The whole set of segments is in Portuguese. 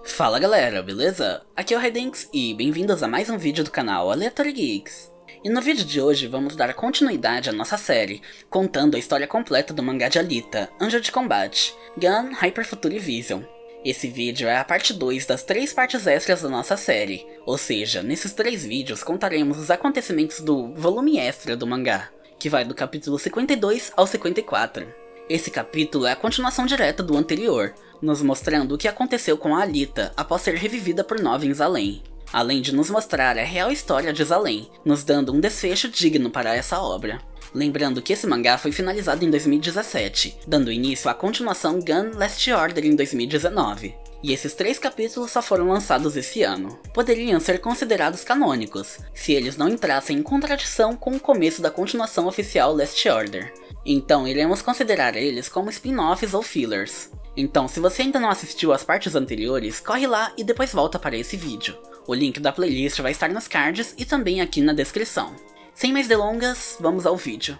Fala galera, beleza? Aqui é o Redinx e bem-vindos a mais um vídeo do canal Aleatory Geeks. E no vídeo de hoje vamos dar continuidade à nossa série, contando a história completa do mangá de Alita, Anjo de Combate, Gun, Hyper Future Vision. Esse vídeo é a parte 2 das 3 partes extras da nossa série, ou seja, nesses 3 vídeos contaremos os acontecimentos do volume extra do mangá, que vai do capítulo 52 ao 54. Esse capítulo é a continuação direta do anterior, nos mostrando o que aconteceu com a Alita após ser revivida por Nova em Zalem, além de nos mostrar a real história de Zalem, nos dando um desfecho digno para essa obra. Lembrando que esse mangá foi finalizado em 2017, dando início à continuação Gun Last Order em 2019. E esses 3 capítulos só foram lançados esse ano. Poderiam ser considerados canônicos, se eles não entrassem em contradição com o começo da continuação oficial Last Order. Então iremos considerar eles como spin-offs ou fillers. Então se você ainda não assistiu às partes anteriores, corre lá e depois volta para esse vídeo. O link da playlist vai estar nos cards e também aqui na descrição. Sem mais delongas, vamos ao vídeo.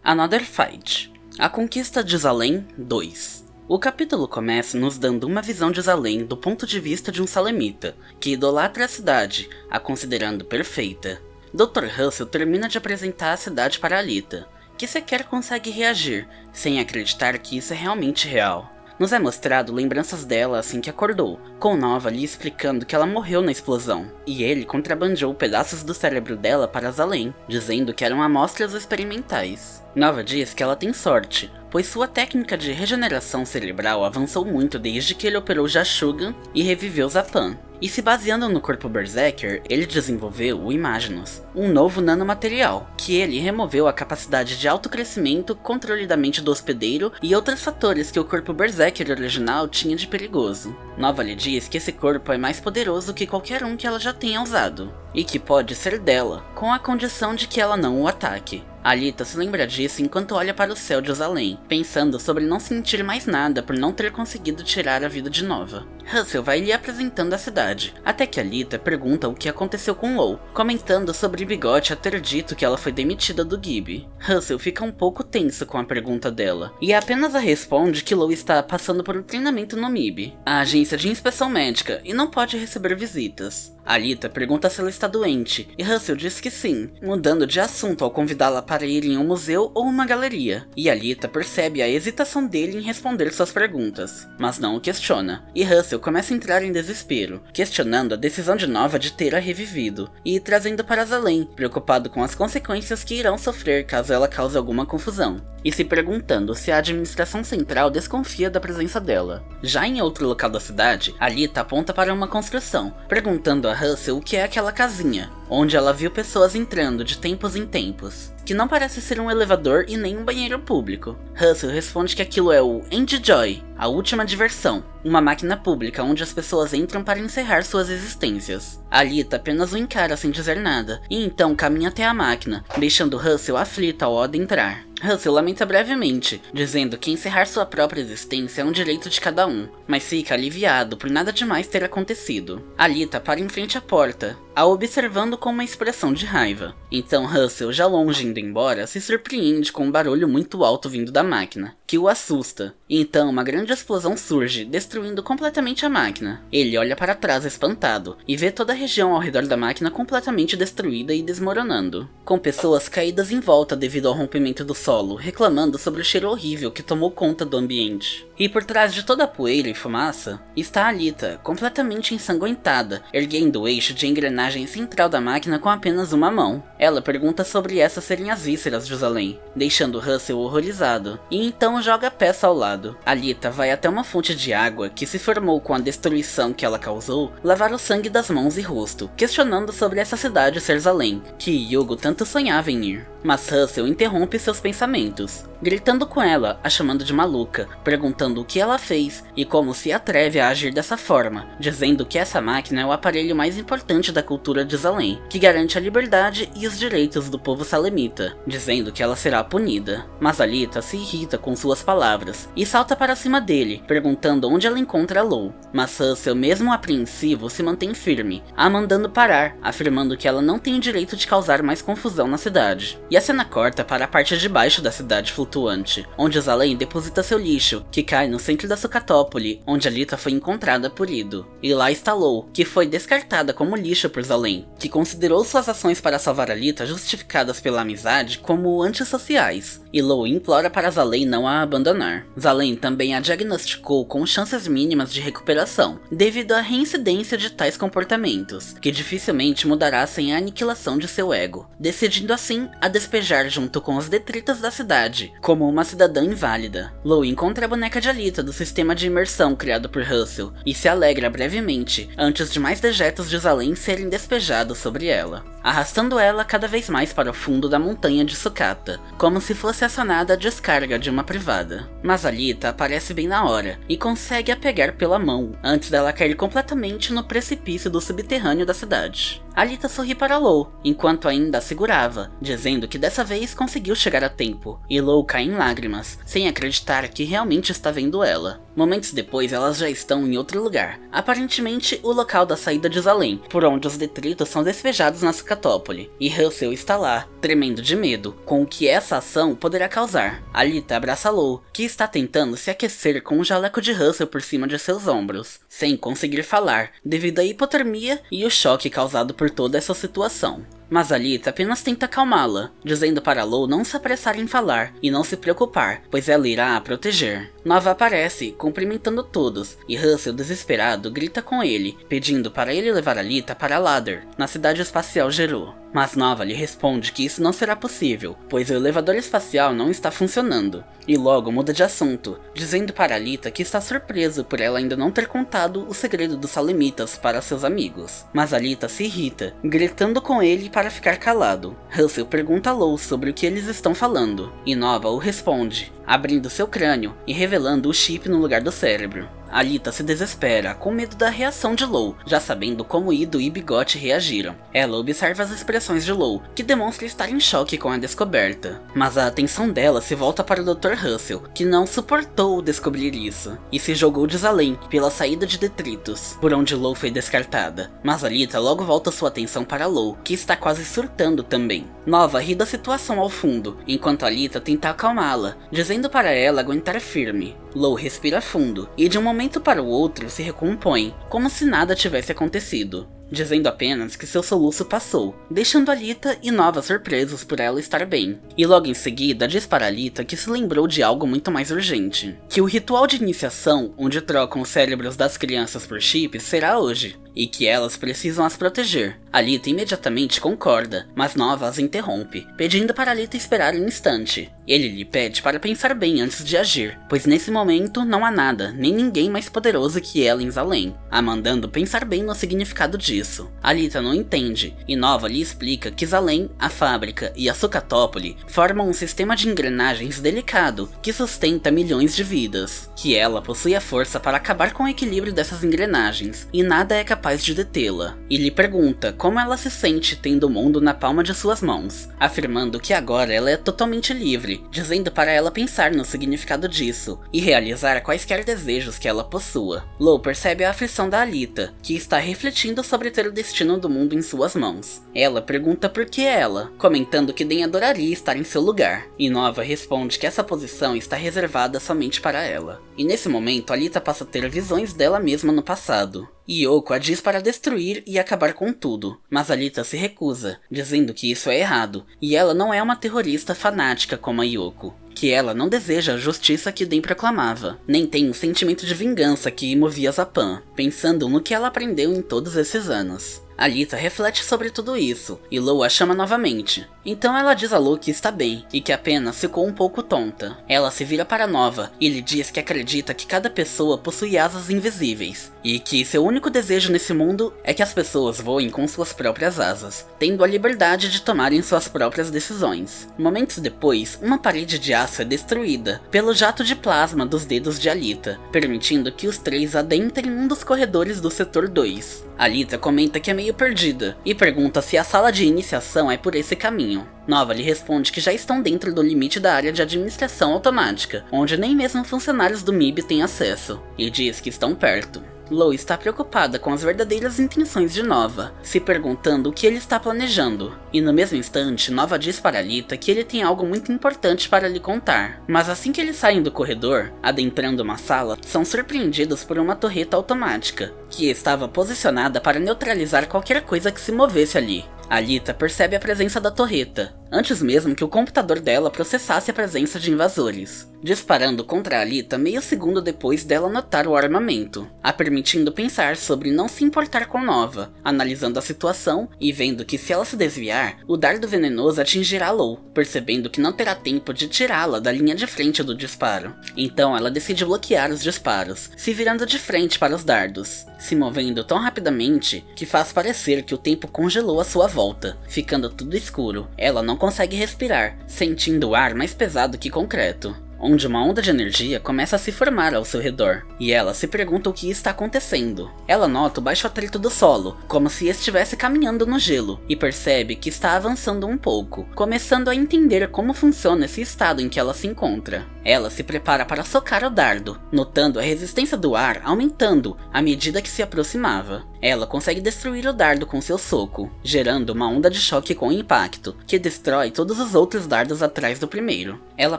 Another Fight. A Conquista de Zalem 2. O capítulo começa nos dando uma visão de Zalem do ponto de vista de um salemita, que idolatra a cidade, a considerando perfeita. Dr. Russell termina de apresentar a cidade para Alita, que sequer consegue reagir, sem acreditar que isso é realmente real. Nos é mostrado lembranças dela assim que acordou, com Nova lhe explicando que ela morreu na explosão, e ele contrabandeou pedaços do cérebro dela para Zalem, dizendo que eram amostras experimentais. Nova diz que ela tem sorte, pois sua técnica de regeneração cerebral avançou muito desde que ele operou Jashugan e reviveu Zapan. E se baseando no corpo Berserker, ele desenvolveu o Imaginus, um novo nanomaterial, que ele removeu a capacidade de autocrescimento, controle da mente do hospedeiro e outros fatores que o corpo Berserker original tinha de perigoso. Nova lhe diz que esse corpo é mais poderoso que qualquer um que ela já tenha usado, e que pode ser dela, com a condição de que ela não o ataque. Alita se lembra disso enquanto olha para o céu de Zalem, pensando sobre não sentir mais nada por não ter conseguido tirar a vida de Nova. Russell vai lhe apresentando a cidade, até que Alita pergunta o que aconteceu com Law, comentando sobre Bigote ter dito que ela foi demitida do Gibi. Russell fica um pouco tenso com a pergunta dela, e apenas a responde que Law está passando por um treinamento no MIB, a agência de inspeção médica, e não pode receber visitas. Alita pergunta se ela está doente, e Russell diz que sim, mudando de assunto ao convidá-la para ir em um museu ou uma galeria, e Alita percebe a hesitação dele em responder suas perguntas, mas não o questiona, e Russell começa a entrar em desespero, questionando a decisão de Nova de ter a revivido, e trazendo para Zalem, preocupado com as consequências que irão sofrer caso ela cause alguma confusão, e se perguntando se a administração central desconfia da presença dela. Já em outro local da cidade, Alita aponta para uma construção, perguntando a Russell o que é aquela casinha, onde ela viu pessoas entrando de tempos em tempos, que não parece ser um elevador e nem um banheiro público. Russell responde que aquilo é o Endjoy, a última diversão, uma máquina pública onde as pessoas entram para encerrar suas existências. Alita apenas o encara sem dizer nada, e então caminha até a máquina, deixando Russell aflito ao adentrar. Russell lamenta brevemente, dizendo que encerrar sua própria existência é um direito de cada um, mas fica aliviado por nada demais ter acontecido. Alita para em frente à porta, a observando com uma expressão de raiva. Então Russell, já longe indo embora, se surpreende com um barulho muito alto vindo da máquina, que o assusta. E então uma grande explosão surge, destruindo completamente a máquina. Ele olha para trás espantado, e vê toda a região ao redor da máquina completamente destruída e desmoronando, com pessoas caídas em volta devido ao rompimento do solo, reclamando sobre o cheiro horrível que tomou conta do ambiente. E por trás de toda a poeira e fumaça, está Alita, completamente ensanguentada, erguendo o eixo de engrenagem central da máquina com apenas uma mão. Ela pergunta sobre essas serem as vísceras de Zalem, deixando Russell horrorizado, e então joga a peça ao lado. Alita vai até uma fonte de água que se formou com a destruição que ela causou, lavar o sangue das mãos e rosto, questionando sobre essa cidade ser Zalem, que Yugo tanto sonhava em ir. Mas Russell interrompe seus pensamentos, gritando com ela, a chamando de maluca, perguntando o que ela fez e como se atreve a agir dessa forma, dizendo que essa máquina é o aparelho mais importante da cultura de Zalem, que garante a liberdade e os direitos do povo salemita, dizendo que ela será punida. Mas Alita se irrita com suas palavras e salta para cima dele, perguntando onde ela encontra Law. Mas Russell, mesmo apreensivo, se mantém firme, a mandando parar, afirmando que ela não tem o direito de causar mais confusão na cidade. E a cena corta para a parte de baixo da cidade flutuante, onde Zalem deposita seu lixo, que cai no centro da Sucatópole, onde Alita foi encontrada por Ido. E lá está Law, que foi descartada como lixo por Zalem, que considerou suas ações para salvar Alita justificadas pela amizade como antissociais, e Law implora para Zalem não a abandonar. Zalem também a diagnosticou com chances mínimas de recuperação, devido à reincidência de tais comportamentos, que dificilmente mudará sem a aniquilação de seu ego, decidindo assim a despejar junto com os detritos da cidade, como uma cidadã inválida. Law encontra a boneca de Alita do sistema de imersão criado por Russell, e se alegra brevemente, antes de mais dejetos de Zalem serem despejados sobre ela, arrastando ela cada vez mais para o fundo da montanha de sucata, como se fosse acionada a descarga de uma privada. Mas Alita aparece bem na hora, e consegue a pegar pela mão, antes dela cair completamente no precipício do subterrâneo da cidade. Alita sorri para Law, enquanto ainda a segurava, dizendo que dessa vez conseguiu chegar a tempo, e Law cai em lágrimas, sem acreditar que realmente está vendo ela. Momentos depois, elas já estão em outro lugar, aparentemente o local da saída de Zalem, por onde os detritos são despejados na Sucatópole, e Russell está lá, tremendo de medo, com o que essa ação poderá causar. Alita abraça Law, que está tentando se aquecer com o jaleco de Russell por cima de seus ombros, sem conseguir falar, devido à hipotermia e o choque causado por toda essa situação. Mas Alita apenas tenta acalmá-la, dizendo para Law não se apressar em falar e não se preocupar, pois ela irá a proteger. Nova aparece, cumprimentando todos, e Russell, desesperado, grita com ele, pedindo para ele levar Alita para Ladder, na cidade espacial Geru. Mas Nova lhe responde que isso não será possível, pois o elevador espacial não está funcionando, e logo muda de assunto, dizendo para Alita que está surpreso por ela ainda não ter contado o segredo dos Salemitas para seus amigos. Mas Alita se irrita, gritando com ele para ficar calado. Russell pergunta a Law sobre o que eles estão falando, e Nova o responde, abrindo seu crânio e revelando o chip no lugar do cérebro. Alita se desespera, com medo da reação de Law, já sabendo como Ido e Bigote reagiram. Ela observa as expressões de Law, que demonstra estar em choque com a descoberta. Mas a atenção dela se volta para o Dr. Russell, que não suportou descobrir isso, e se jogou de Zalem pela saída de detritos, por onde Law foi descartada. Mas Alita logo volta sua atenção para Law, que está quase surtando também. Nova ri da situação ao fundo, enquanto Alita tenta acalmá-la, dizendo para ela aguentar firme. Law respira fundo, e de um momento para o outro se recompõe, como se nada tivesse acontecido, dizendo apenas que seu soluço passou, deixando Alita e Nova surpresos por ela estar bem. E logo em seguida diz para Alita que se lembrou de algo muito mais urgente, que o ritual de iniciação, onde trocam os cérebros das crianças por chips, será hoje, e que elas precisam as proteger. Alita imediatamente concorda, mas Nova as interrompe, pedindo para Alita esperar um instante. Ele lhe pede para pensar bem antes de agir, pois nesse momento não há nada, nem ninguém mais poderoso que ela em Zalem, a mandando pensar bem no significado disso. Alita não entende, e Nova lhe explica que Zalem, a fábrica e a Sucatópole formam um sistema de engrenagens delicado que sustenta milhões de vidas, que ela possui a força para acabar com o equilíbrio dessas engrenagens, e nada é capaz de detê-la. E lhe pergunta como ela se sente tendo o mundo na palma de suas mãos, afirmando que agora ela é totalmente livre, dizendo para ela pensar no significado disso e realizar quaisquer desejos que ela possua. Law percebe a aflição da Alita, que está refletindo sobre ter o destino do mundo em suas mãos. Ela pergunta por que ela, comentando que Den adoraria estar em seu lugar, e Nova responde que essa posição está reservada somente para ela. E nesse momento Alita passa a ter visões dela mesma no passado. Yoko a diz para destruir e acabar com tudo, mas Alita se recusa, dizendo que isso é errado, e ela não é uma terrorista fanática como a Yoko, que ela não deseja a justiça que Den proclamava, nem tem um sentimento de vingança que movia Zapan, pensando no que ela aprendeu em todos esses anos. Alita reflete sobre tudo isso, e Law a chama novamente. Então ela diz a Law que está bem, e que apenas ficou um pouco tonta. Ela se vira para Nova, e lhe diz que acredita que cada pessoa possui asas invisíveis, e que seu único desejo nesse mundo é que as pessoas voem com suas próprias asas, tendo a liberdade de tomarem suas próprias decisões. Momentos depois, uma parede de aço é destruída pelo jato de plasma dos dedos de Alita, permitindo que os três adentrem um dos corredores do setor 2. Alita comenta que é meio perdida e pergunta se a sala de iniciação é por esse caminho. Nova lhe responde que já estão dentro do limite da área de administração automática, onde nem mesmo funcionários do MIB têm acesso, e diz que estão perto. Lou está preocupada com as verdadeiras intenções de Nova, se perguntando o que ele está planejando, e no mesmo instante Nova diz para Alita que ele tem algo muito importante para lhe contar. Mas assim que eles saem do corredor, adentrando uma sala, são surpreendidos por uma torreta automática, que estava posicionada para neutralizar qualquer coisa que se movesse ali. Alita percebe a presença da torreta, antes mesmo que o computador dela processasse a presença de invasores, disparando contra Alita meio segundo depois dela notar o armamento, a permitindo pensar sobre não se importar com Nova, analisando a situação e vendo que se ela se desviar, o dardo venenoso atingirá Lou, percebendo que não terá tempo de tirá-la da linha de frente do disparo. Então ela decide bloquear os disparos, se virando de frente para os dardos, se movendo tão rapidamente que faz parecer que o tempo congelou à sua volta, ficando tudo escuro. Ela não consegue respirar, sentindo o ar mais pesado que concreto, onde uma onda de energia começa a se formar ao seu redor, e ela se pergunta o que está acontecendo. Ela nota o baixo atrito do solo, como se estivesse caminhando no gelo, e percebe que está avançando um pouco, começando a entender como funciona esse estado em que ela se encontra. Ela se prepara para socar o dardo, notando a resistência do ar aumentando à medida que se aproximava. Ela consegue destruir o dardo com seu soco, gerando uma onda de choque com impacto, que destrói todos os outros dardos atrás do primeiro. Ela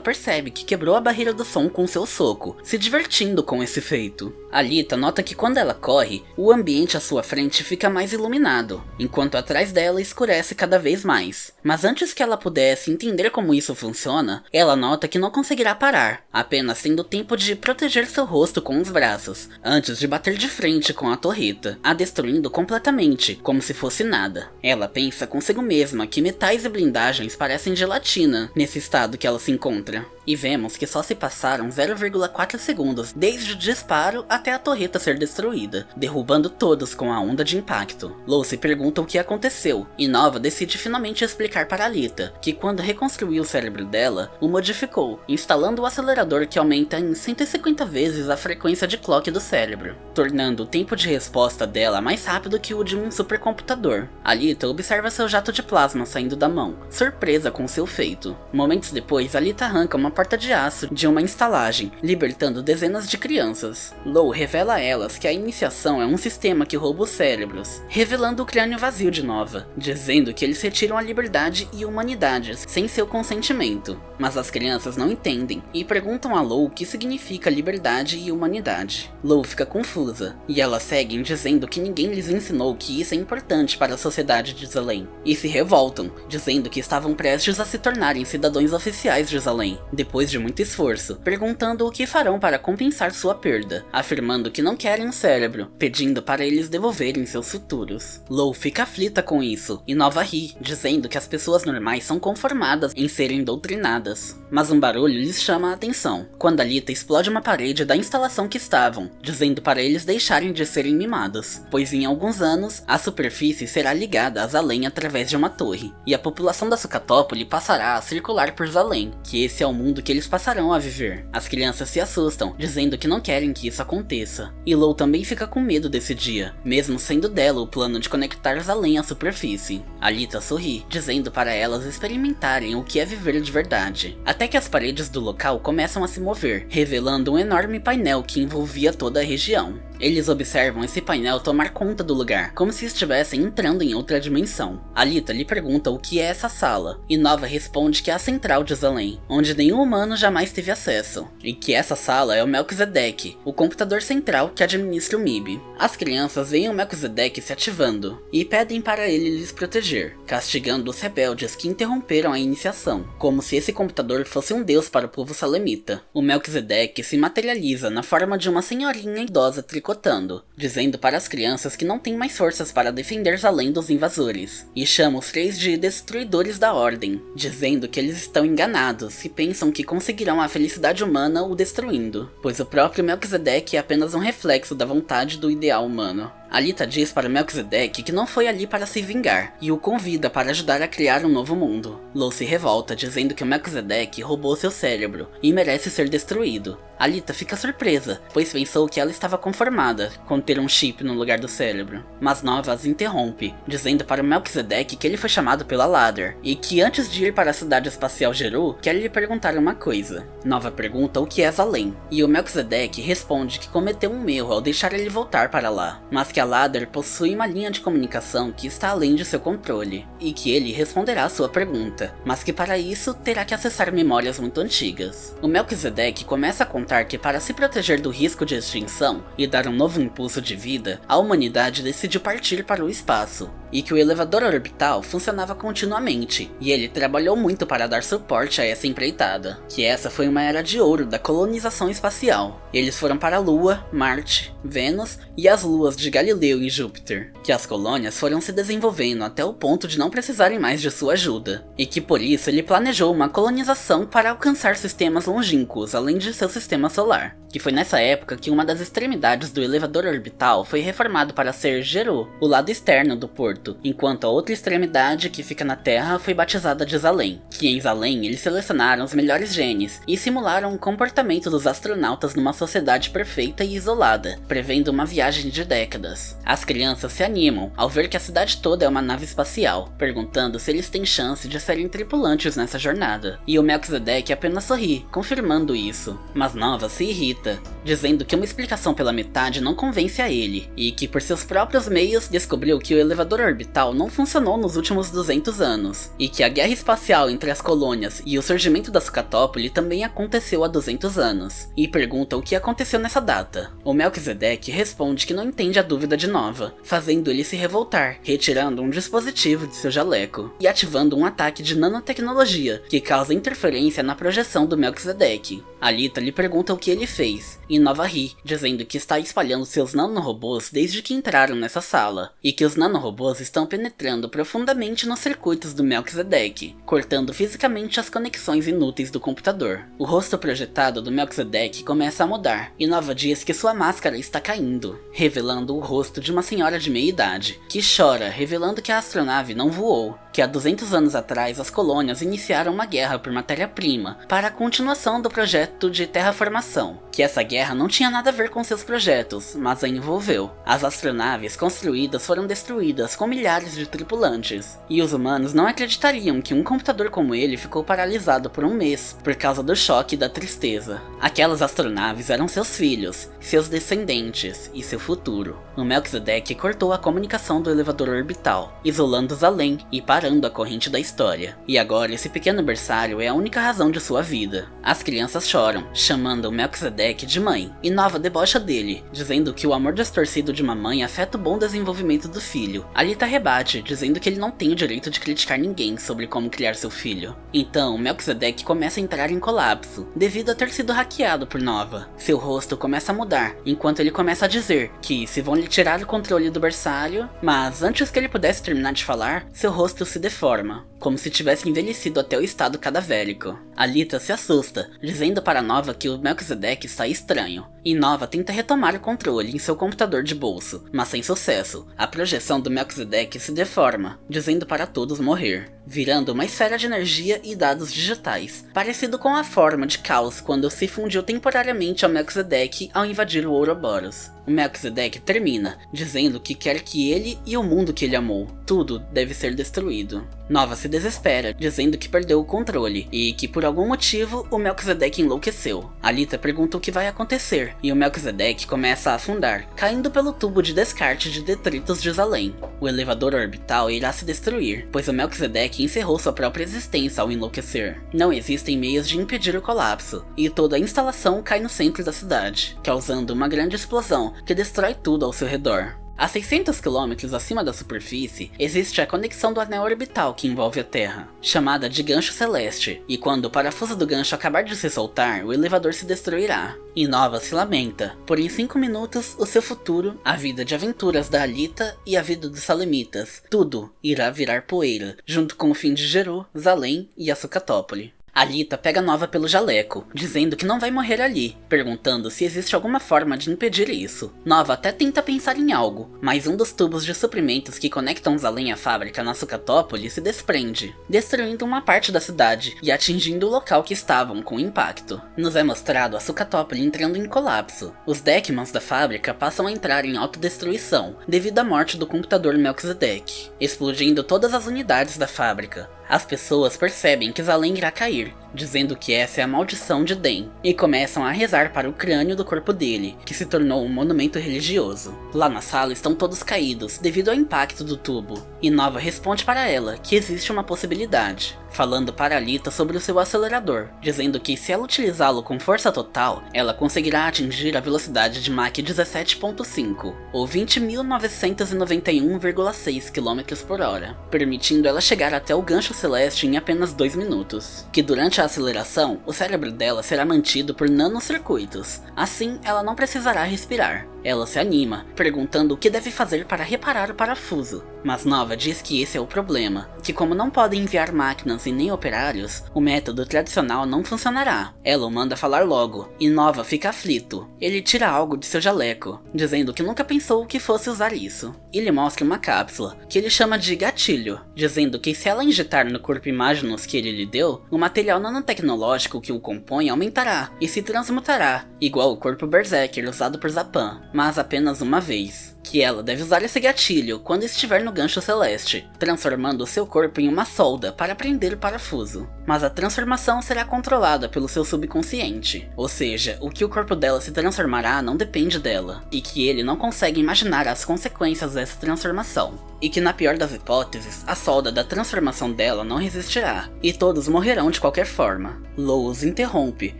percebe que quebrou a barreira do som com seu soco, se divertindo com esse feito. Alita nota que quando ela corre, o ambiente à sua frente fica mais iluminado, enquanto atrás dela escurece cada vez mais. Mas antes que ela pudesse entender como isso funciona, ela nota que não conseguirá parar, apenas tendo tempo de proteger seu rosto com os braços, antes de bater de frente com a torreta, a destruindo completamente, como se fosse nada. Ela pensa consigo mesma que metais e blindagens parecem gelatina nesse estado que ela se encontra. E vemos que só se passaram 0,4 segundos desde o disparo até a torreta ser destruída, derrubando todos com a onda de impacto. Lou se pergunta o que aconteceu, e Nova decide finalmente explicar para Alita que quando reconstruiu o cérebro dela, o modificou, instalando o acelerador que aumenta em 150 vezes a frequência de clock do cérebro, tornando o tempo de resposta dela mais rápido que o de um supercomputador. Alita observa seu jato de plasma saindo da mão, surpresa com seu feito. Momentos depois, Alita arranca uma porta de aço de uma estalagem, libertando dezenas de crianças. Lou revela a elas que a iniciação é um sistema que rouba os cérebros, revelando o crânio vazio de Nova, dizendo que eles retiram a liberdade e humanidade sem seu consentimento. Mas as crianças não entendem e perguntam a Lou o que significa liberdade e humanidade. Lou fica confusa, e elas seguem dizendo que ninguém lhes ensinou que isso é importante para a sociedade de Zalem, e se revoltam, dizendo que estavam prestes a se tornarem cidadãos oficiais de Zalem, depois de muito esforço, perguntando o que farão para compensar sua perda, afirmando que não querem o cérebro, pedindo para eles devolverem seus futuros. Lou fica aflita com isso, e Nova ri, dizendo que as pessoas normais são conformadas em serem doutrinadas. Mas um barulho lhes chama a atenção, quando Alita explode uma parede da instalação que estavam, dizendo para eles deixarem de serem mimados, pois em alguns anos, a superfície será ligada a Zalem através de uma torre, e a população da Sucatópole passará a circular por Zalem, que esse é o mundo que eles passarão a viver. As crianças se assustam, dizendo que não querem que isso aconteça, e Lou também fica com medo desse dia, mesmo sendo dela o plano de conectar Zalem à superfície. Alita sorri, dizendo para elas experimentarem o que é viver de verdade, até que as paredes do local começam a se mover, revelando um enorme painel que envolvia toda a região. Eles observam esse painel tomar conta do lugar, como se estivessem entrando em outra dimensão. Alita lhe pergunta o que é essa sala, e Nova responde que é a central de Zalem, onde nenhum humano jamais teve acesso, e que essa sala é o Melquisedeque, o computador central que administra o MIB. As crianças veem o Melquisedeque se ativando, e pedem para ele lhes proteger, castigando os rebeldes que interromperam a iniciação, como se esse computador fosse um deus para o povo salemita. O Melquisedeque se materializa na forma de uma senhorinha idosa tricotando, dizendo para as crianças que não tem mais forças para defender Zalem dos invasores, e chama os três de destruidores da ordem, dizendo que eles estão enganados e pensam que conseguirão a felicidade humana o destruindo, pois o próprio Melquisedeque é apenas um reflexo da vontade do ideal humano. Alita diz para Melquisedeque que não foi ali para se vingar, e o convida para ajudar a criar um novo mundo. Law se revolta, dizendo que o Melquisedeque roubou seu cérebro e merece ser destruído. Alita fica surpresa, pois pensou que ela estava conformada com ter um chip no lugar do cérebro. Mas Nova as interrompe, dizendo para Melquisedeque que ele foi chamado pela Ladder, e que antes de ir para a cidade espacial Geru, quer lhe perguntar uma coisa. Nova pergunta o que é Zalem, e o Melquisedeque responde que cometeu um erro ao deixar ele voltar para lá, mas que a Ladder possui uma linha de comunicação que está além de seu controle, e que ele responderá a sua pergunta, mas que para isso terá que acessar memórias muito antigas. O Melquisedeque começa a contar que para se proteger do risco de extinção e dar um novo impulso de vida, a humanidade decidiu partir para o espaço, e que o elevador orbital funcionava continuamente, e ele trabalhou muito para dar suporte a essa empreitada, que essa foi uma era de ouro da colonização espacial. Eles foram para a Lua, Marte, Vênus e as luas de Galileu e Júpiter, que as colônias foram se desenvolvendo até o ponto de não precisarem mais de sua ajuda, e que por isso ele planejou uma colonização para alcançar sistemas longínquos além de seu sistema solar. Que foi nessa época que uma das extremidades do elevador orbital foi reformado para ser Geru, o lado externo do porto, enquanto a outra extremidade, que fica na Terra, foi batizada de Zalem, que em Zalem eles selecionaram os melhores genes e simularam o comportamento dos astronautas numa sociedade perfeita e isolada, prevendo uma viagem de décadas. As crianças se animam ao ver que a cidade toda é uma nave espacial, perguntando se eles têm chance de serem tripulantes nessa jornada, e o Melquisedeque apenas sorri, confirmando isso, mas Nova se irrita, dizendo que uma explicação pela metade não convence a ele, e que por seus próprios meios descobriu que o elevador orbital não funcionou nos últimos 200 anos, e que a guerra espacial entre as colônias e o surgimento da Sucatópole também aconteceu há 200 anos, e pergunta o que aconteceu nessa data. O Melquisedeque responde que não entende a dúvida de Nova, fazendo ele se revoltar, retirando um dispositivo de seu jaleco, e ativando um ataque de nanotecnologia, que causa interferência na projeção do Melquisedeque. Alita lhe pergunta o que ele fez, e Nova ri, dizendo que está espalhando seus nanorobôs desde que entraram nessa sala, e que os nanorobôs estão penetrando profundamente nos circuitos do Melquisedeque, cortando fisicamente as conexões inúteis do computador. O rosto projetado do Melquisedeque começa a mudar, e Nova diz que sua máscara está caindo, revelando o rosto de uma senhora de meia idade, que chora, revelando que a astronave não voou, que há 200 anos atrás as colônias iniciaram uma guerra por matéria-prima para a continuação do projeto de terraformação, que essa guerra não tinha nada a ver com seus projetos, mas a envolveu. As astronaves construídas foram destruídas com milhares de tripulantes, e os humanos não acreditariam que um computador como ele ficou paralisado por um mês por causa do choque e da tristeza. Aquelas astronaves eram seus filhos, seus descendentes e seu futuro. O Melquisedeque cortou a comunicação do elevador orbital, isolando Zalem e parando a corrente da história. E agora esse pequeno berçário é a única razão de sua vida. As crianças choram, chamando o Melquisedeque de mãe, e Nova debocha dele, dizendo que o amor distorcido de uma mãe afeta o bom desenvolvimento do filho. Alita rebate, dizendo que ele não tem o direito de criticar ninguém sobre como criar seu filho. Então, Melquisedeque começa a entrar em colapso, devido a ter sido hackeado por Nova. Seu rosto começa a mudar, enquanto ele começa a dizer que se vão lhe tirar o controle do berçário, mas antes que ele pudesse terminar de falar, seu rosto se deforma, como se tivesse envelhecido até o estado cadavérico. Alita se assusta, dizendo para Nova que o Melquisedeque está estranho, e Nova tenta retomar o controle em seu computador de bolso, mas sem sucesso. A projeção do Melquisedeque se deforma, dizendo para todos morrer, virando uma esfera de energia e dados digitais, parecido com a forma de Caos quando se fundiu temporariamente ao Melquisedeque ao invadir o Ouroboros. O Melquisedeque termina, dizendo que quer que ele e o mundo que ele amou, tudo deve ser destruído. Nova se desespera, dizendo que perdeu o controle, e que por algum motivo o Melquisedeque enlouqueceu. Alita pergunta o que vai acontecer, e o Melquisedeque começa a afundar, caindo pelo tubo de descarte de detritos de Zalem. O elevador orbital irá se destruir, pois o Melquisedeque encerrou sua própria existência ao enlouquecer. Não existem meios de impedir o colapso, e toda a instalação cai no centro da cidade, causando uma grande explosão que destrói tudo ao seu redor. A 600 km acima da superfície, existe a conexão do anel orbital que envolve a Terra, chamada de gancho celeste, e quando o parafuso do gancho acabar de se soltar, o elevador se destruirá. E Nova se lamenta, por em 5 minutos, o seu futuro, a vida de aventuras da Alita e a vida dos Salemitas, tudo irá virar poeira, junto com o fim de Geru, Zalem e a Sucatópole. Alita pega Nova pelo jaleco, dizendo que não vai morrer ali, perguntando se existe alguma forma de impedir isso. Nova até tenta pensar em algo, mas um dos tubos de suprimentos que conectam Zalem à fábrica na Sucatópolis se desprende, destruindo uma parte da cidade e atingindo o local que estavam com o impacto. Nos é mostrado a Sucatópolis entrando em colapso. Os Deckmans da fábrica passam a entrar em autodestruição devido à morte do computador Melchizedek, explodindo todas as unidades da fábrica. As pessoas percebem que Zalem irá cair, dizendo que essa é a maldição de Den, e começam a rezar para o crânio do corpo dele, que se tornou um monumento religioso. Lá na sala estão todos caídos devido ao impacto do tubo, e Nova responde para ela que existe uma possibilidade, falando para Alita sobre o seu acelerador, dizendo que se ela utilizá-lo com força total, ela conseguirá atingir a velocidade de Mach 17.5, ou 20.991,6 km/h, permitindo ela chegar até o gancho celeste em apenas 2 minutos. Que durante a aceleração, o cérebro dela será mantido por nanocircuitos, assim ela não precisará respirar. Ela se anima, perguntando o que deve fazer para reparar o parafuso, mas Nova diz que esse é o problema, que como não podem enviar máquinas e nem operários, o método tradicional não funcionará. Ela o manda falar logo, e Nova fica aflito. Ele tira algo de seu jaleco, dizendo que nunca pensou que fosse usar isso. E lhe mostra uma cápsula, que ele chama de gatilho, dizendo que se ela injetar no corpo Imaginus que ele lhe deu, o material nanotecnológico que o compõe aumentará e se transmutará, igual o corpo Berserker usado por Zapan, mas apenas uma vez. Que ela deve usar esse gatilho quando estiver no gancho celeste, transformando o seu corpo em uma solda para prender o parafuso. Mas a transformação será controlada pelo seu subconsciente, ou seja, o que o corpo dela se transformará não depende dela, e que ele não consegue imaginar as consequências dessa transformação. E que na pior das hipóteses, a solda da transformação dela não resistirá, e todos morrerão de qualquer forma. Law os interrompe,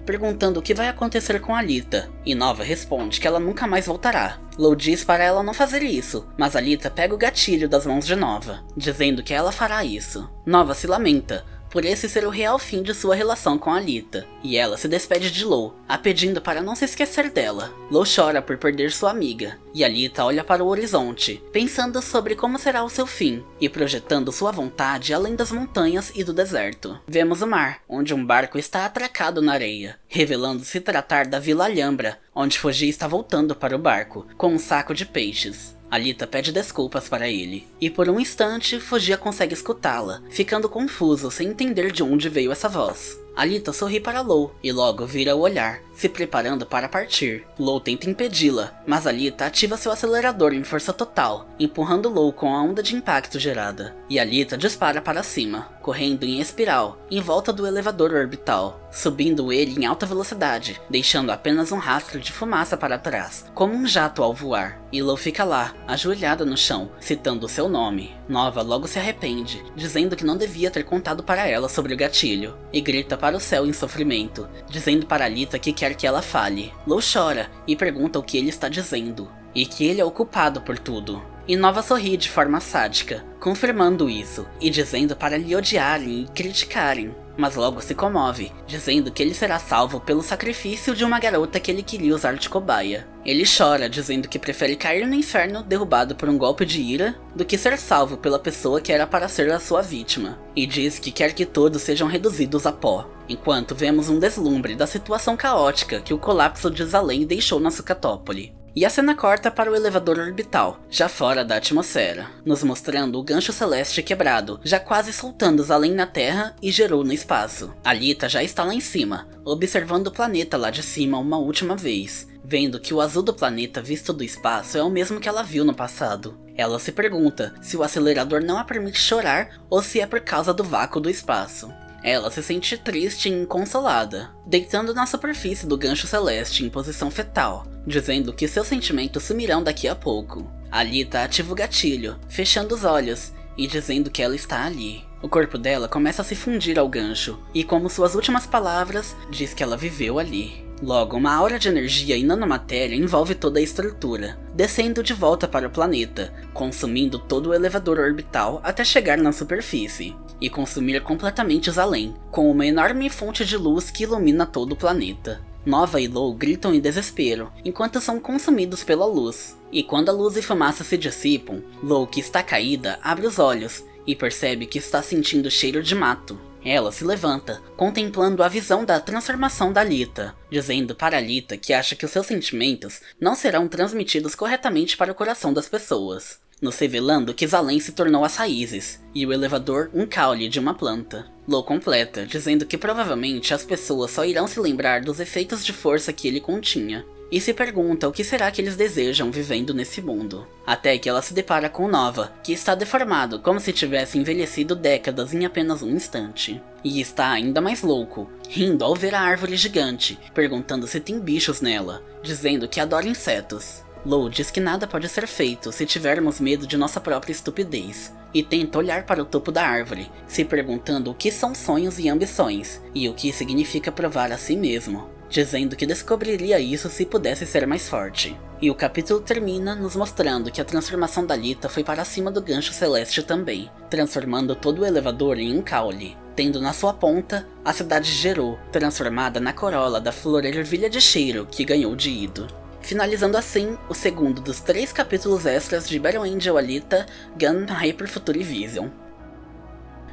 perguntando o que vai acontecer com Alita, e Nova responde que ela nunca mais voltará. Law diz para ela não fazer isso, mas Alita pega o gatilho das mãos de Nova, dizendo que ela fará isso. Nova se lamenta por esse ser o real fim de sua relação com Alita, e ela se despede de Law, a pedindo para não se esquecer dela. Law chora por perder sua amiga, e Alita olha para o horizonte, pensando sobre como será o seu fim, e projetando sua vontade além das montanhas e do deserto. Vemos o mar, onde um barco está atracado na areia, revelando se tratar da Vila Alhambra, onde Foji está voltando para o barco, com um saco de peixes. Alita pede desculpas para ele, e por um instante Foji consegue escutá-la, ficando confuso sem entender de onde veio essa voz. Alita sorri para Law e logo vira o olhar, se preparando para partir. Law tenta impedi-la, mas Alita ativa seu acelerador em força total, empurrando Law com a onda de impacto gerada. E Alita dispara para cima, correndo em espiral, em volta do elevador orbital, subindo ele em alta velocidade, deixando apenas um rastro de fumaça para trás, como um jato ao voar. E Law fica lá, ajoelhada no chão, citando seu nome. Nova logo se arrepende, dizendo que não devia ter contado para ela sobre o gatilho, e grita para o céu em sofrimento, dizendo para Alita que quer que ela fale. Law chora e pergunta o que ele está dizendo, e que ele é o culpado por tudo. E Nova sorri de forma sádica, confirmando isso, e dizendo para lhe odiarem e criticarem. Mas logo se comove, dizendo que ele será salvo pelo sacrifício de uma garota que ele queria usar de cobaia. Ele chora, dizendo que prefere cair no inferno derrubado por um golpe de ira, do que ser salvo pela pessoa que era para ser a sua vítima. E diz que quer que todos sejam reduzidos a pó, enquanto vemos um deslumbre da situação caótica que o colapso de Zalem deixou na Sucatópolis. E a cena corta para o elevador orbital, já fora da atmosfera, nos mostrando o gancho celeste quebrado, já quase soltando Zalem na Terra e Geru no espaço. Alita já está lá em cima, observando o planeta lá de cima uma última vez, vendo que o azul do planeta visto do espaço é o mesmo que ela viu no passado. Ela se pergunta se o acelerador não a permite chorar ou se é por causa do vácuo do espaço. Ela se sente triste e inconsolada, deitando na superfície do gancho celeste em posição fetal, dizendo que seus sentimentos sumirão daqui a pouco. Alita ativa o gatilho, fechando os olhos e dizendo que ela está ali. O corpo dela começa a se fundir ao gancho, e como suas últimas palavras, diz que ela viveu ali. Logo, uma aura de energia e nanomatéria envolve toda a estrutura, descendo de volta para o planeta, consumindo todo o elevador orbital até chegar na superfície, e consumir completamente Zalem, com uma enorme fonte de luz que ilumina todo o planeta. Nova e Law gritam em desespero, enquanto são consumidos pela luz. E quando a luz e fumaça se dissipam, Law, que está caída, abre os olhos, e percebe que está sentindo cheiro de mato. Ela se levanta, contemplando a visão da transformação da Alita, dizendo para Alita que acha que os seus sentimentos não serão transmitidos corretamente para o coração das pessoas, nos revelando que Zalem se tornou as raízes, e o elevador um caule de uma planta. Law completa, dizendo que provavelmente as pessoas só irão se lembrar dos efeitos de força que ele continha, e se pergunta o que será que eles desejam vivendo nesse mundo. Até que ela se depara com Nova, que está deformado como se tivesse envelhecido décadas em apenas um instante. E está ainda mais louco, rindo ao ver a árvore gigante, perguntando se tem bichos nela, dizendo que adora insetos. Law diz que nada pode ser feito se tivermos medo de nossa própria estupidez, e tenta olhar para o topo da árvore, se perguntando o que são sonhos e ambições, e o que significa provar a si mesmo, dizendo que descobriria isso se pudesse ser mais forte. E o capítulo termina nos mostrando que a transformação da Alita foi para cima do gancho celeste também, transformando todo o elevador em um caule, tendo na sua ponta a cidade de Geru, transformada na corola da flor ervilha de cheiro que ganhou de Ido. Finalizando assim o segundo dos 3 capítulos extras de Battle Angel Alita Gun Hyper Future Vision.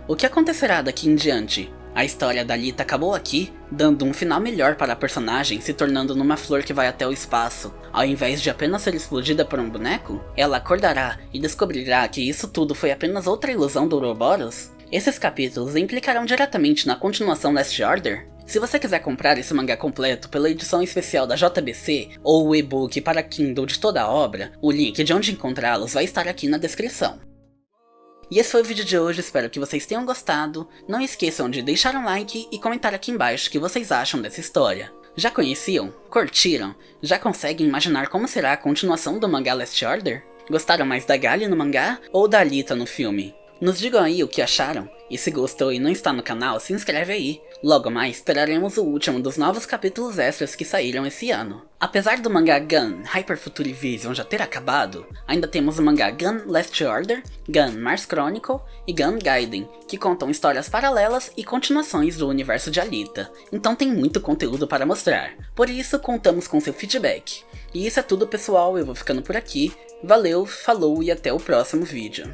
O que acontecerá daqui em diante? A história da Alita acabou aqui, dando um final melhor para a personagem, se tornando numa flor que vai até o espaço, ao invés de apenas ser explodida por um boneco? Ela acordará e descobrirá que isso tudo foi apenas outra ilusão do Ouroboros? Esses capítulos implicarão diretamente na continuação Last Order? Se você quiser comprar esse mangá completo pela edição especial da JBC, ou o e-book para Kindle de toda a obra, o link de onde encontrá-los vai estar aqui na descrição. E esse foi o vídeo de hoje, espero que vocês tenham gostado. Não esqueçam de deixar um like e comentar aqui embaixo o que vocês acham dessa história. Já conheciam? Curtiram? Já conseguem imaginar como será a continuação do mangá Last Order? Gostaram mais da Gali no mangá ou da Alita no filme? Nos digam aí o que acharam, e se gostou e não está no canal, se inscreve aí. Logo mais teremos o último dos novos capítulos extras que saíram esse ano. Apesar do mangá Gun Hyper Future Vision já ter acabado, ainda temos o mangá Gun Last Order, Gun Mars Chronicle e Gun Gaiden, que contam histórias paralelas e continuações do universo de Alita, então tem muito conteúdo para mostrar. Por isso contamos com seu feedback. E isso é tudo pessoal, eu vou ficando por aqui. Valeu, falou e até o próximo vídeo.